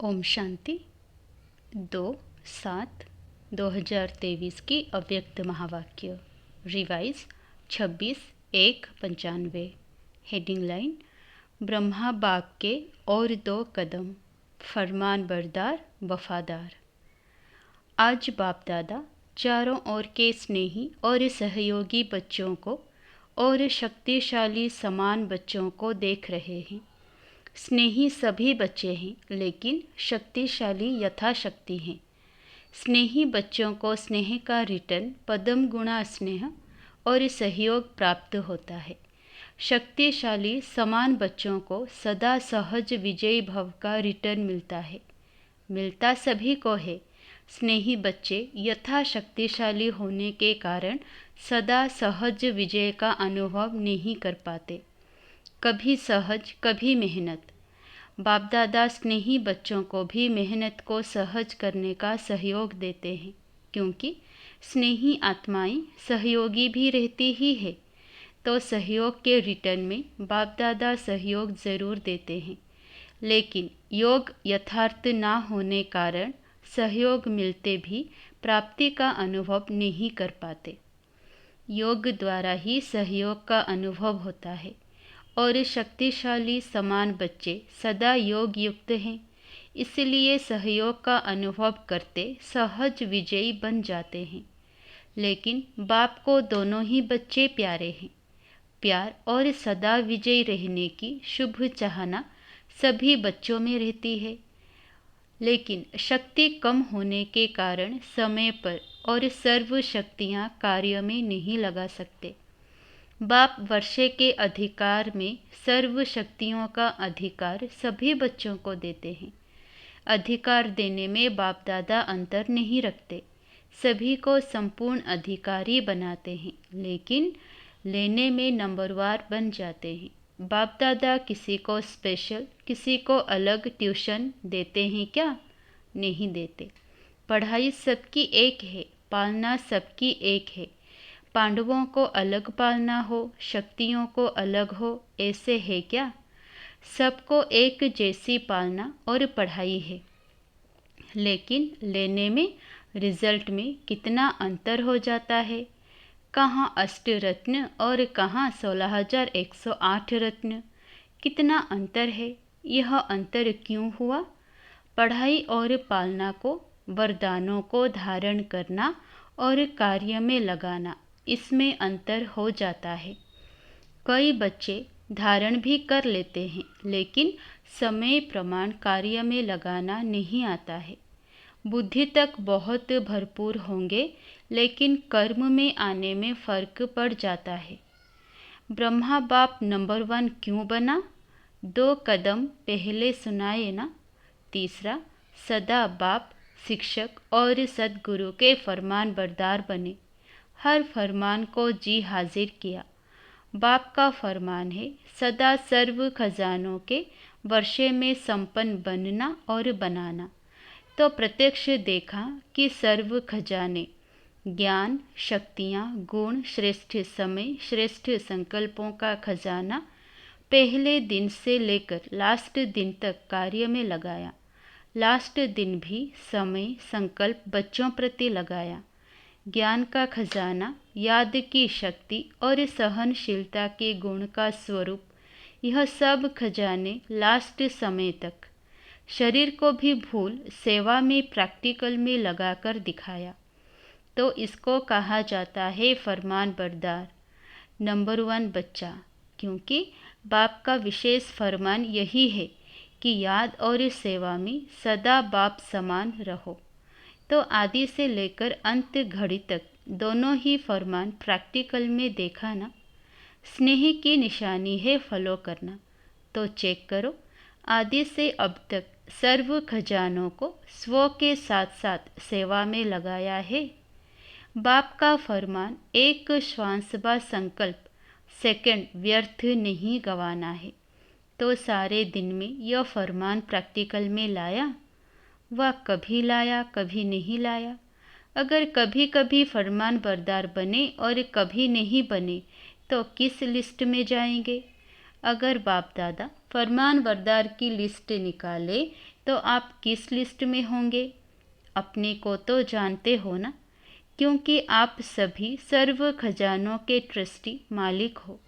ओम शांति 2/7/2023 की अव्यक्त महावाक्य रिवाइज 26/1/95। हेडिंग लाइन ब्रह्मा बाग के और 2 कदम, फरमान बरदार वफादार। आज बाप दादा चारों ओर के स्नेही और सहयोगी बच्चों को और शक्तिशाली समान बच्चों को देख रहे हैं। स्नेही सभी बच्चे हैं, लेकिन शक्तिशाली यथाशक्ति हैं। स्नेही बच्चों को स्नेह का रिटर्न पदम गुणा स्नेह और सहयोग प्राप्त होता है। शक्तिशाली समान बच्चों को सदा सहज विजयी भव का रिटर्न मिलता है। मिलता सभी को है। स्नेही बच्चे यथाशक्तिशाली होने के कारण सदा सहज विजय का अनुभव नहीं कर पाते। कभी सहज कभी मेहनत। बाप दादा स्नेही बच्चों को भी मेहनत को सहज करने का सहयोग देते हैं, क्योंकि स्नेही आत्माएं सहयोगी भी रहती ही है। तो सहयोग के रिटर्न में बाप दादा सहयोग ज़रूर देते हैं, लेकिन योग यथार्थ ना होने कारण सहयोग मिलते भी प्राप्ति का अनुभव नहीं कर पाते। योग द्वारा ही सहयोग का अनुभव होता है और शक्तिशाली समान बच्चे सदा योग युक्त हैं, इसलिए सहयोग का अनुभव करते सहज विजयी बन जाते हैं। लेकिन बाप को दोनों ही बच्चे प्यारे हैं। प्यार और सदा विजयी रहने की शुभ चाहना सभी बच्चों में रहती है, लेकिन शक्ति कम होने के कारण समय पर और सर्व शक्तियाँ कार्य में नहीं लगा सकते। बाप वर्षे के अधिकार में सर्व शक्तियों का अधिकार सभी बच्चों को देते हैं। अधिकार देने में बाप दादा अंतर नहीं रखते, सभी को संपूर्ण अधिकारी बनाते हैं, लेकिन लेने में नंबरवार बन जाते हैं। बाप दादा किसी को स्पेशल, किसी को अलग ट्यूशन देते हैं क्या? नहीं देते। पढ़ाई सबकी एक है, पालना सबकी एक है। पांडवों को अलग पालना हो, शक्तियों को अलग हो, ऐसे है क्या? सबको एक जैसी पालना और पढ़ाई है, लेकिन लेने में रिजल्ट में कितना अंतर हो जाता है। कहाँ 8 रत्न और कहाँ 16,108 रत्न, कितना अंतर है। यह अंतर क्यों हुआ? पढ़ाई और पालना को, वरदानों को धारण करना और कार्य में लगाना, इसमें अंतर हो जाता है। कई बच्चे धारण भी कर लेते हैं, लेकिन समय प्रमाण कार्य में लगाना नहीं आता है। बुद्धि तक बहुत भरपूर होंगे, लेकिन कर्म में आने में फर्क पड़ जाता है। ब्रह्मा बाप नंबर 1 क्यों बना? 2 कदम पहले सुनाए ना। तीसरा, सदा बाप शिक्षक और सद्गुरु के फरमान बरदार बने। हर फरमान को जी हाजिर किया। बाप का फरमान है सदा सर्व खजानों के वर्षे में संपन्न बनना और बनाना। तो प्रत्यक्ष देखा कि सर्व खजाने, ज्ञान, शक्तियाँ, गुण, श्रेष्ठ समय, श्रेष्ठ संकल्पों का खजाना पहले दिन से लेकर लास्ट दिन तक कार्य में लगाया। लास्ट दिन भी समय, संकल्प बच्चों प्रति लगाया। ज्ञान का खजाना, याद की शक्ति और सहनशीलता के गुण का स्वरूप, यह सब खजाने लास्ट समय तक। शरीर को भी भूल सेवा में प्रैक्टिकल में लगाकर दिखाया। तो इसको कहा जाता है फरमान बरदार, नंबर 1 बच्चा, क्योंकि बाप का विशेष फरमान यही है कि याद और सेवा में सदा बाप समान रहो। तो आदि से लेकर अंत घड़ी तक दोनों ही फरमान प्रैक्टिकल में देखा ना। स्नेह की निशानी है फॉलो करना। तो चेक करो, आदि से अब तक सर्व खजानों को स्व के साथ साथ सेवा में लगाया है। बाप का फरमान एक श्वासबा संकल्प सेकंड व्यर्थ नहीं गंवाना है। तो सारे दिन में यह फरमान प्रैक्टिकल में लाया? वह कभी लाया, कभी नहीं लाया। अगर कभी कभी फरमान बरदार बने और कभी नहीं बने, तो किस लिस्ट में जाएंगे? अगर बाप दादा फरमानबरदार की लिस्ट निकाले तो आप किस लिस्ट में होंगे? अपने को तो जानते हो ना, क्योंकि आप सभी सर्व खजानों के ट्रस्टी मालिक हो।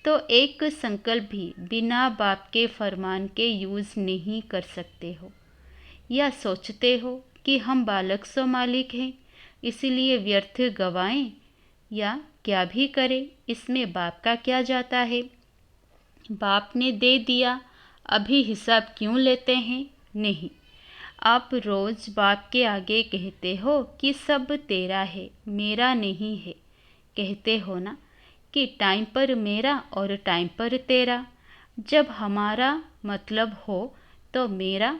तो एक संकल्प भी बिना बाप के फरमान के यूज़ नहीं कर सकते हो। या सोचते हो कि हम बालक सो मालिक हैं, इसलिए व्यर्थ गवाएं या क्या भी करें, इसमें बाप का क्या जाता है? बाप ने दे दिया, अभी हिसाब क्यों लेते हैं? नहीं, आप रोज़ बाप के आगे कहते हो कि सब तेरा है, मेरा नहीं है। कहते हो ना कि टाइम पर मेरा और टाइम पर तेरा। जब हमारा मतलब हो तो मेरा,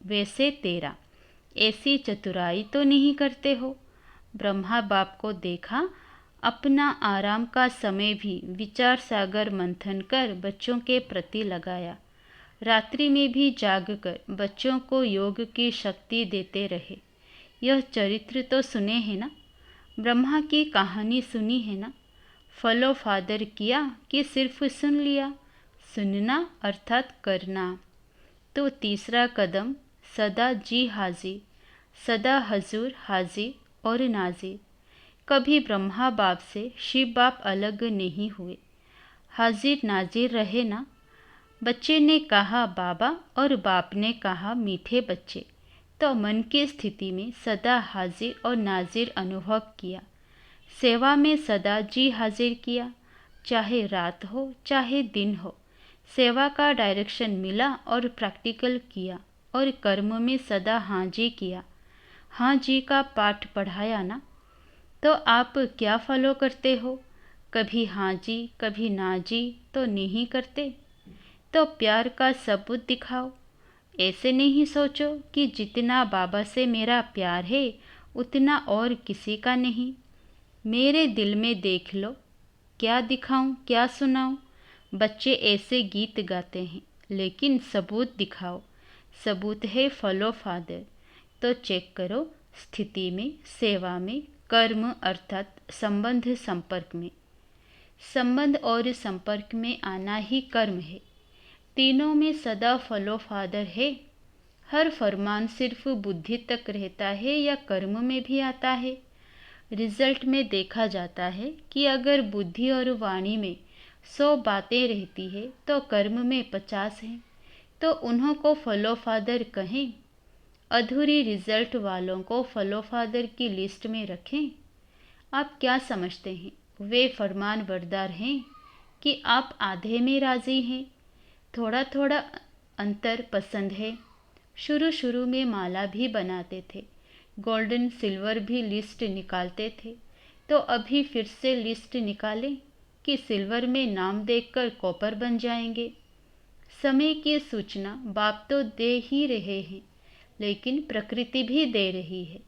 वैसे तेरा। ऐसी चतुराई तो नहीं करते हो। ब्रह्मा बाप को देखा, अपना आराम का समय भी विचार सागर मंथन कर बच्चों के प्रति लगाया। रात्रि में भी जागकर बच्चों को योग की शक्ति देते रहे। यह चरित्र तो सुने हैं ना, ब्रह्मा की कहानी सुनी है ना। फॉलो फादर किया कि सिर्फ सुन लिया? सुनना अर्थात करना। तो तीसरा कदम, सदा जी हाजिर, सदा हजूर हाजिर और नाजिर। कभी ब्रह्मा बाप से शिव बाप अलग नहीं हुए, हाजिर नाजिर रहे ना। बच्चे ने कहा बाबा और बाप ने कहा मीठे बच्चे, तो मन की स्थिति में सदा हाजिर और नाजिर अनुभव किया। सेवा में सदा जी हाजिर किया, चाहे रात हो चाहे दिन हो। सेवा का डायरेक्शन मिला और प्रैक्टिकल किया, और कर्म में सदा हाँ जी किया। हाँ जी का पाठ पढ़ाया ना। तो आप क्या फॉलो करते हो? कभी हाँ जी कभी ना जी तो नहीं करते। तो प्यार का सबूत दिखाओ। ऐसे नहीं सोचो कि जितना बाबा से मेरा प्यार है उतना और किसी का नहीं। मेरे दिल में देख लो, क्या दिखाऊं क्या सुनाऊं? बच्चे ऐसे गीत गाते हैं, लेकिन सबूत दिखाओ। सबूत है फॉलो फादर। तो चेक करो, स्थिति में, सेवा में, कर्म अर्थात संबंध संपर्क में। संबंध और संपर्क में आना ही कर्म है। तीनों में सदा फॉलो फादर है। हर फरमान सिर्फ बुद्धि तक रहता है या कर्म में भी आता है? रिजल्ट में देखा जाता है कि अगर बुद्धि और वाणी में 100 बातें रहती है तो कर्म में 50 हैं। तो उन्हों को फॉलो फादर कहें? अधूरी रिजल्ट वालों को फॉलो फादर की लिस्ट में रखें? आप क्या समझते हैं, वे फरमान बरदार हैं कि आप आधे में राजी हैं? थोड़ा थोड़ा अंतर पसंद है। शुरू में माला भी बनाते थे, गोल्डन सिल्वर भी लिस्ट निकालते थे। तो अभी फिर से लिस्ट निकालें कि सिल्वर में नाम देखकर कॉपर बन जाएंगे? समय की सूचना बाप तो दे ही रहे हैं, लेकिन प्रकृति भी दे रही है।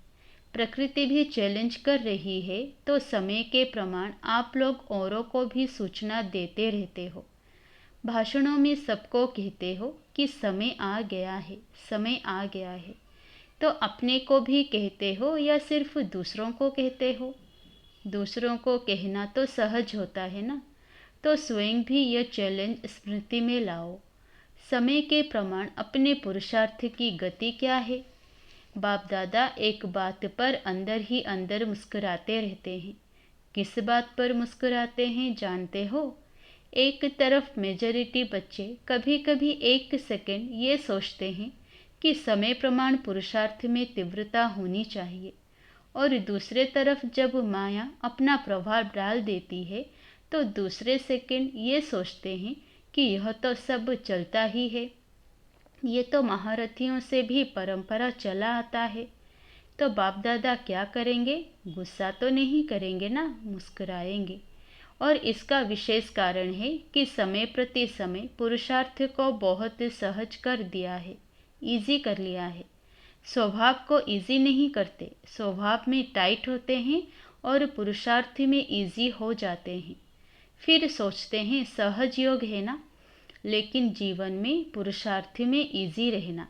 प्रकृति भी चैलेंज कर रही है, तो समय के प्रमाण आप लोग औरों को भी सूचना देते रहते हो। भाषणों में सबको कहते हो कि समय आ गया है, समय आ गया है। तो अपने को भी कहते हो या सिर्फ दूसरों को कहते हो? दूसरों को कहना तो सहज होता है ना। तो स्वयं भी यह चैलेंज स्मृति में लाओ। समय के प्रमाण अपने पुरुषार्थ की गति क्या है? बाप दादा एक बात पर अंदर ही अंदर मुस्कुराते रहते हैं। किस बात पर मुस्कुराते हैं जानते हो? एक तरफ मेजॉरिटी बच्चे कभी कभी 1 सेकंड ये सोचते हैं कि समय प्रमाण पुरुषार्थ में तीव्रता होनी चाहिए, और दूसरे तरफ जब माया अपना प्रभाव डाल देती है तो दूसरे सेकंड ये सोचते हैं कि यह तो सब चलता ही है, ये तो महारथियों से भी परंपरा चला आता है। तो बाप दादा क्या करेंगे? गुस्सा तो नहीं करेंगे ना, मुस्कुराएंगे। और इसका विशेष कारण है कि समय प्रति समय पुरुषार्थ को बहुत सहज कर दिया है, इजी कर लिया है। स्वभाव को इजी नहीं करते, स्वभाव में टाइट होते हैं और पुरुषार्थ में इजी हो जाते हैं। फिर सोचते हैं सहज योग है ना, लेकिन जीवन में पुरुषार्थ में इजी रहना,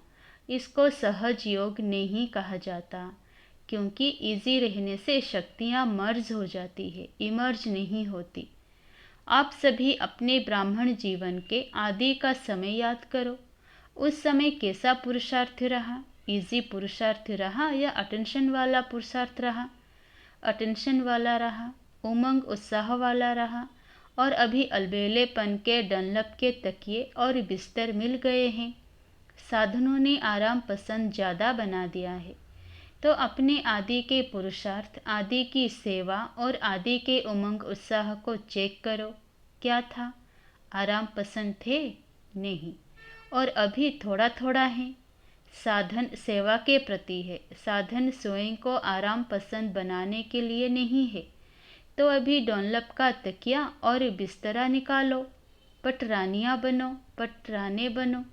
इसको सहज योग नहीं कहा जाता, क्योंकि इजी रहने से शक्तियाँ मर्ज हो जाती है, इमर्ज नहीं होती। आप सभी अपने ब्राह्मण जीवन के आदि का समय याद करो। उस समय कैसा पुरुषार्थ रहा? इजी पुरुषार्थ रहा या अटेंशन वाला पुरुषार्थ रहा? अटेंशन वाला रहा, उमंग उत्साह वाला रहा। और अभी अलबेलेपन के डनलप के तकिए और बिस्तर मिल गए हैं। साधनों ने आराम पसंद ज़्यादा बना दिया है। तो अपने आदि के पुरुषार्थ, आदि की सेवा और आदि के उमंग उत्साह को चेक करो। क्या था? आराम पसंद थे? नहीं। और अभी थोड़ा थोड़ा है। साधन सेवा के प्रति है, साधन स्वयं को आराम पसंद बनाने के लिए नहीं है। तो अभी डॉनलप का तकिया और बिस्तरा निकालो, पटरानियाँ बनो, पटराने बनो।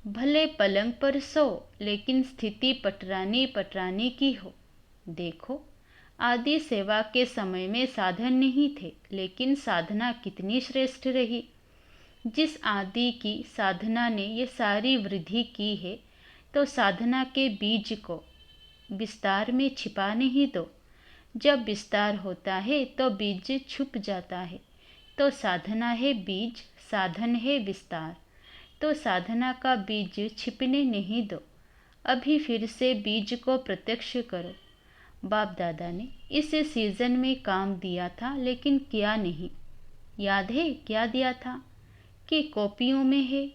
भले पलंग पर सो, लेकिन स्थिति पटरानी पटरानी की हो। देखो, आदि सेवा के समय में साधन नहीं थे, लेकिन साधना कितनी श्रेष्ठ रही। जिस आदि की साधना ने ये सारी वृद्धि की है, तो साधना के बीज को विस्तार में छिपा नहीं दो। जब विस्तार होता है तो बीज छुप जाता है। तो साधना है बीज, साधन है विस्तार। तो साधना का बीज छिपने नहीं दो। अभी फिर से बीज को प्रत्यक्ष करो। बाप दादा ने इस सीजन में काम दिया था, लेकिन किया नहीं। याद है क्या दिया था? कि कॉपियों में है।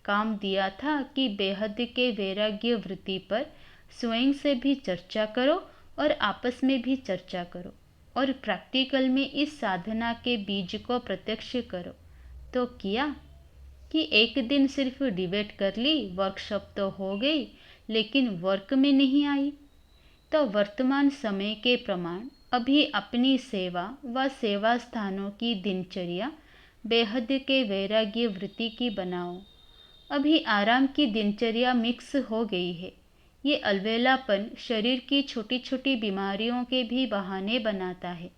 काम दिया था कि बेहद के वैराग्य वृत्ति पर स्वयं से भी चर्चा करो और आपस में भी चर्चा करो और प्रैक्टिकल में इस साधना के बीज को प्रत्यक्ष करो। तो किया कि एक दिन सिर्फ डिबेट कर ली, वर्कशॉप तो हो गई, लेकिन वर्क में नहीं आई। तो वर्तमान समय के प्रमाण अभी अपनी सेवा व सेवा स्थानों की दिनचर्या बेहद के वैराग्य वृत्ति की बनाओ। अभी आराम की दिनचर्या मिक्स हो गई है। ये अलबेलापन शरीर की छोटी छोटी बीमारियों के भी बहाने बनाता है।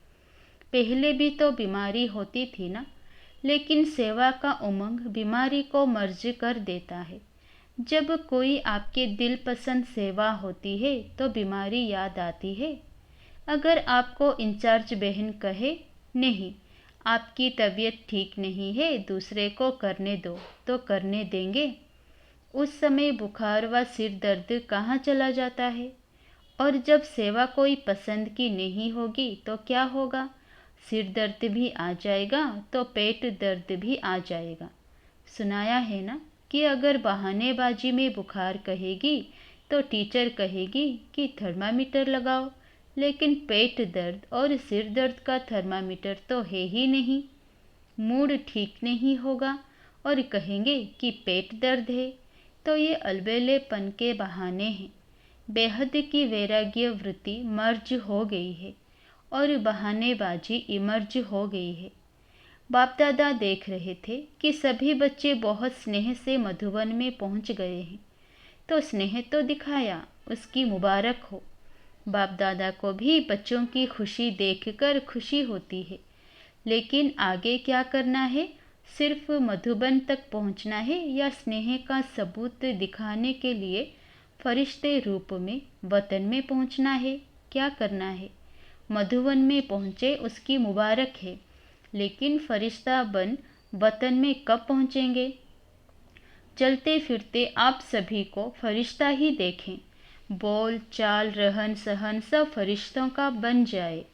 पहले भी तो बीमारी होती थी ना, लेकिन सेवा का उमंग बीमारी को मर्ज कर देता है। जब कोई आपके दिल पसंद सेवा होती है तो बीमारी याद आती है। अगर आपको इंचार्ज बहन कहे, नहीं, आपकी तबीयत ठीक नहीं है, दूसरे को करने दो, तो करने देंगे? उस समय बुखार व सिर दर्द कहाँ चला जाता है? और जब सेवा कोई पसंद की नहीं होगी तो क्या होगा? सिर दर्द भी आ जाएगा तो पेट दर्द भी आ जाएगा। सुनाया है ना कि अगर बहानेबाजी में बुखार कहेगी तो टीचर कहेगी कि थर्मामीटर लगाओ, लेकिन पेट दर्द और सिर दर्द का थर्मामीटर तो है ही नहीं। मूड ठीक नहीं होगा और कहेंगे कि पेट दर्द है। तो ये अलबेलेपन के बहाने हैं। बेहद की वैराग्य वृत्ति मर्ज हो गई है और बहानेबाजी इमर्ज हो गई है। बाप दादा देख रहे थे कि सभी बच्चे बहुत स्नेह से मधुबन में पहुंच गए हैं। तो स्नेह तो दिखाया, उसकी मुबारक हो। बाप दादा को भी बच्चों की खुशी देखकर खुशी होती है, लेकिन आगे क्या करना है? सिर्फ मधुबन तक पहुंचना है या स्नेह का सबूत दिखाने के लिए फरिश्ते रूप में वतन में पहुंचना है? क्या करना है? मधुबन में पहुंचे उसकी मुबारक है, लेकिन फरिश्ता बन वतन में कब पहुंचेंगे? चलते फिरते आप सभी को फरिश्ता ही देखें। बोल चाल रहन सहन सब फरिश्तों का बन जाए।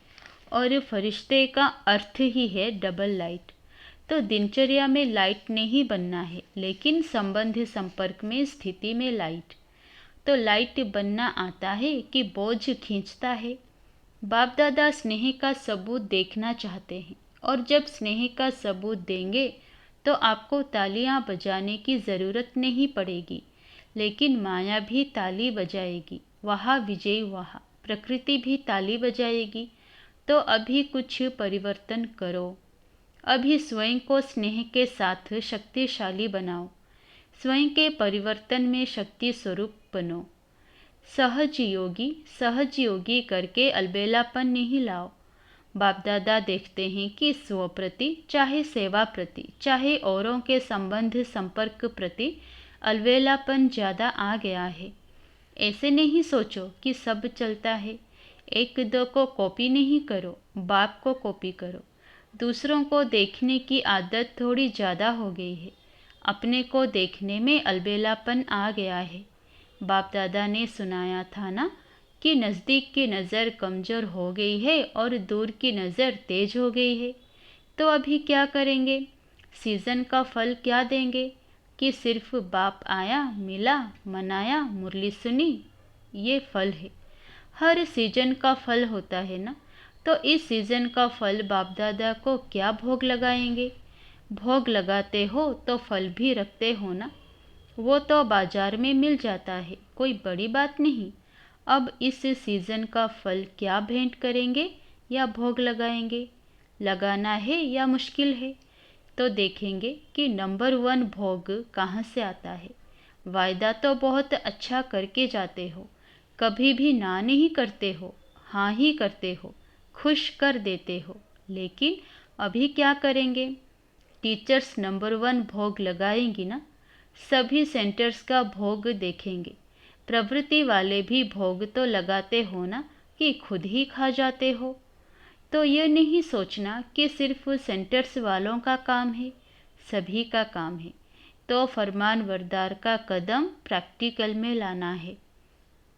और फरिश्ते का अर्थ ही है डबल लाइट। तो दिनचर्या में लाइट नहीं बनना है, लेकिन संबंध संपर्क में स्थिति में लाइट। तो लाइट बनना आता है कि बोझ खींचता है। बाप दादा स्नेह का सबूत देखना चाहते हैं, और जब स्नेह का सबूत देंगे तो आपको तालियां बजाने की ज़रूरत नहीं पड़ेगी, लेकिन माया भी ताली बजाएगी। वहाँ विजय, वहाँ प्रकृति भी ताली बजाएगी। तो अभी कुछ परिवर्तन करो। अभी स्वयं को स्नेह के साथ शक्तिशाली बनाओ। स्वयं के परिवर्तन में शक्ति स्वरूप बनो। सहज योगी करके अलबेलापन नहीं लाओ। बाप दादा देखते हैं कि स्व प्रति, चाहे सेवा प्रति, चाहे औरों के संबंध संपर्क प्रति अलबेलापन ज़्यादा आ गया है। ऐसे नहीं सोचो कि सब चलता है। एक दो को कॉपी नहीं करो, बाप को कॉपी करो। दूसरों को देखने की आदत थोड़ी ज़्यादा हो गई है। अपने को देखने में अलबेलापन आ गया है। बाप दादा ने सुनाया था ना कि नज़दीक की नज़र कमज़ोर हो गई है और दूर की नज़र तेज हो गई है। तो अभी क्या करेंगे? सीज़न का फल क्या देंगे कि सिर्फ बाप आया, मिला, मनाया, मुरली सुनी? ये फल है। हर सीजन का फल होता है ना। तो इस सीजन का फल बाप दादा को क्या भोग लगाएंगे? भोग लगाते हो तो फल भी रखते हो ना। वो तो बाजार में मिल जाता है, कोई बड़ी बात नहीं। अब इस सीजन का फल क्या भेंट करेंगे या भोग लगाएंगे? लगाना है या मुश्किल है? तो देखेंगे कि नंबर 1 भोग कहाँ से आता है। वायदा तो बहुत अच्छा करके जाते हो, कभी भी ना नहीं करते हो, हाँ ही करते हो, खुश कर देते हो। लेकिन अभी क्या करेंगे? टीचर्स नंबर 1 भोग लगाएंगी ना। सभी सेंटर्स का भोग देखेंगे। प्रवृत्ति वाले भी भोग तो लगाते हो ना कि खुद ही खा जाते हो। तो यह नहीं सोचना कि सिर्फ सेंटर्स वालों का काम है, सभी का काम है। तो फरमान बरदार का कदम प्रैक्टिकल में लाना है।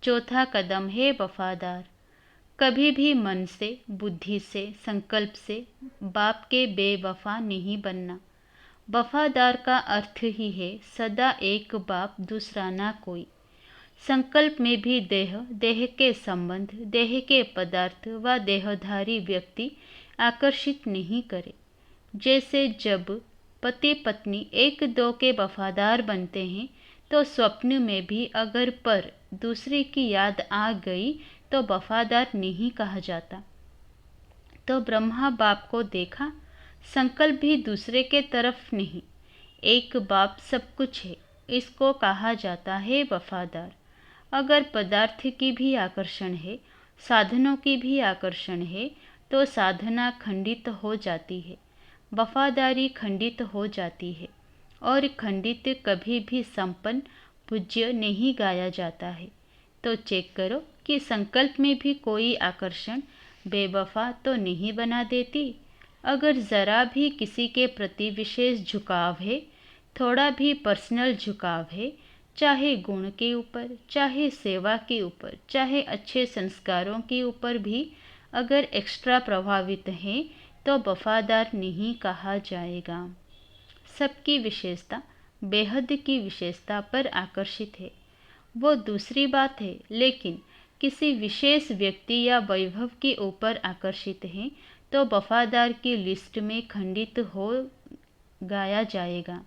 चौथा कदम है वफादार। कभी भी मन से, बुद्धि से, संकल्प से बाप के बेवफा नहीं बनना। वफादार का अर्थ ही है सदा एक बाप, दूसरा ना कोई। संकल्प में भी देह, देह के संबंध, देह के पदार्थ व देहधारी व्यक्ति आकर्षित नहीं करे। जैसे जब पति पत्नी एक दो के वफादार बनते हैं तो स्वप्न में भी अगर पर दूसरे की याद आ गई तो वफादार नहीं कहा जाता। तो ब्रह्मा बाप को देखा, संकल्प भी दूसरे के तरफ नहीं, एक बाप सब कुछ है, इसको कहा जाता है वफादार। अगर पदार्थ की भी आकर्षण है, साधनों की भी आकर्षण है, तो साधना खंडित हो जाती है, वफादारी खंडित हो जाती है। और खंडित कभी भी संपन्न पूज्य नहीं गाया जाता है। तो चेक करो कि संकल्प में भी कोई आकर्षण बेवफा तो नहीं बना देती। अगर ज़रा भी किसी के प्रति विशेष झुकाव है, थोड़ा भी पर्सनल झुकाव है, चाहे गुण के ऊपर, चाहे सेवा के ऊपर, चाहे अच्छे संस्कारों के ऊपर भी अगर एक्स्ट्रा प्रभावित हैं, तो वफादार नहीं कहा जाएगा। सबकी विशेषता बेहद की विशेषता पर आकर्षित है, वो दूसरी बात है, लेकिन किसी विशेष व्यक्ति या वैभव के ऊपर आकर्षित हैं तो वफादार की लिस्ट में खंडित हो गाया जाएगा।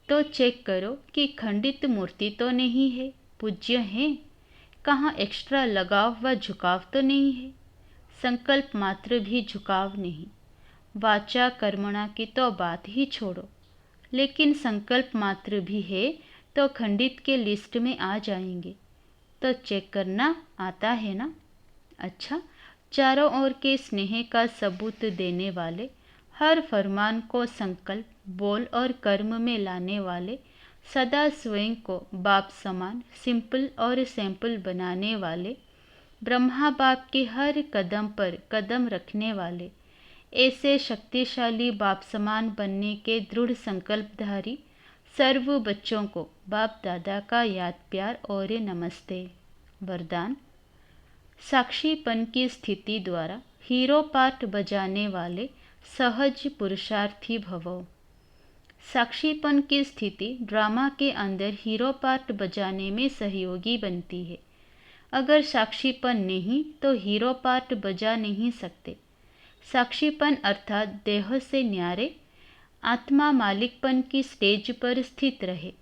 तो चेक करो कि खंडित मूर्ति तो नहीं है, पूज्य हैं, कहाँ एक्स्ट्रा लगाव व झुकाव तो नहीं है। संकल्प मात्र भी झुकाव नहीं, वाचा कर्मणा की तो बात ही छोड़ो, लेकिन संकल्प मात्र भी है तो खंडित के लिस्ट में आ जाएंगे। तो चेक करना आता है ना। अच्छा, चारों ओर के स्नेह का सबूत देने वाले, हर फरमान को संकल्प, बोल और कर्म में लाने वाले, सदा स्वयं को बाप समान सिंपल और सैंपल बनाने वाले, ब्रह्मा बाप के हर कदम पर कदम रखने वाले, ऐसे शक्तिशाली बाप समान बनने के दृढ़ संकल्पधारी सर्व बच्चों को बाप दादा का याद प्यार और नमस्ते। वरदान: साक्षीपन की स्थिति द्वारा हीरो पार्ट बजाने वाले सहज पुरुषार्थी भवो। साक्षीपन की स्थिति ड्रामा के अंदर हीरो पार्ट बजाने में सहयोगी बनती है। अगर साक्षीपन नहीं तो हीरो पार्ट बजा नहीं सकते। साक्षीपन अर्थात देह से न्यारे, आत्मा मालिकपन की स्टेज पर स्थित रहे।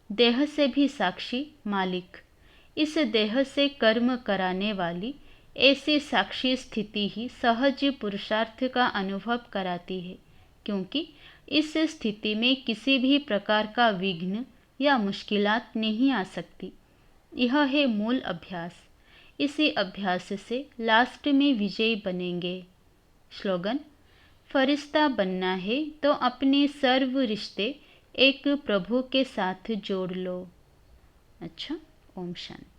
देह से भी साक्षी, मालिक, इस देह से कर्म कराने वाली ऐसी साक्षी स्थिति ही सहज पुरुषार्थ का अनुभव कराती है, क्योंकि इस स्थिति में किसी भी प्रकार का विघ्न या मुश्किलात नहीं आ सकती। यह है मूल अभ्यास। इसी अभ्यास से लास्ट में विजयी बनेंगे। स्लोगन: फरिश्ता बनना है तो अपने सर्व रिश्ते एक प्रभु के साथ जोड़ लो। अच्छा, ओम शांति।